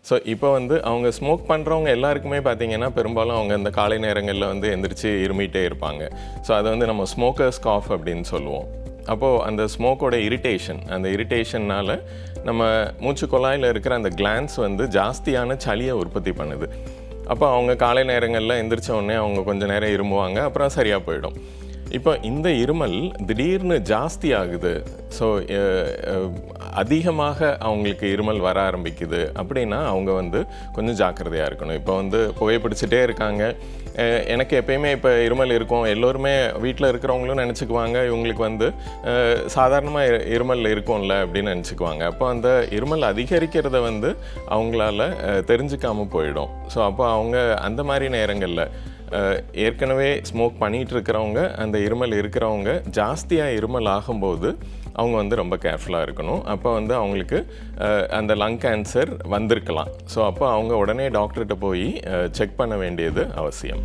So இப்போ வந்து அவங்க ஸ்மோக் பண்ணுறவங்க எல்லாருக்குமே பார்த்தீங்கன்னா பெரும்பாலும் அவங்க இந்த காலை நேரங்களில் வந்து எந்திரிச்சு இருமிகிட்டே இருப்பாங்க. ஸோ அதை வந்து நம்ம ஸ்மோக்கர்ஸ் காஃப் அப்படின்னு சொல்லுவோம். அப்போது அந்த ஸ்மோக்கோட அந்த இரிட்டேஷன்னால் நம்ம மூச்சு குழாயில் இருக்கிற அந்த கிளான்ஸ் வந்து ஜாஸ்தியான சளியை உற்பத்தி பண்ணுது. அப்போ அவங்க காலை நேரங்களில் எந்திரிச்ச உடனே அவங்க கொஞ்சம் நேரம் இருமுவாங்க, அப்புறம் சரியாக போயிடும். இப்போ இந்த இருமல் திடீர்னு ஜாஸ்தி ஆகுது, ஸோ அதிகமாக அவங்களுக்கு இருமல் வர ஆரம்பிக்குது அப்படின்னா அவங்க வந்து கொஞ்சம் ஜாக்கிரதையாக இருக்கணும். இப்போ வந்து புகைப்பிடிச்சிட்டே இருக்காங்க, எனக்கு எப்பயுமே இப்போ இருமல் இருக்கும், எல்லோருமே வீட்டில் இருக்கிறவங்களும் நினச்சிக்குவாங்க இவங்களுக்கு வந்து சாதாரணமாக இருமல் இருக்கும்ல அப்படின்னு நினச்சிக்குவாங்க. அப்போ அந்த இருமல் அதிகரிக்கிறத வந்து அவங்களால தெரிஞ்சுக்காமல் போயிடும். ஸோ அப்போ அவங்க அந்த மாதிரி நேரங்களில் ஏற்கனவே ஸ்மோக் பண்ணிகிட்டு இருக்கிறவங்க, அந்த இருமல் இருக்கிறவங்க ஜாஸ்தியாக இருமல் ஆகும்போது அவங்க வந்து ரொம்ப கேர்ஃபுல்லாக இருக்கணும். அப்போ வந்து அவங்களுக்கு அந்த லங் கேன்சர் வந்திருக்கலாம். ஸோ அப்போ அவங்க உடனே டாக்டர்கிட்ட போய் செக் பண்ண வேண்டியது அவசியம்.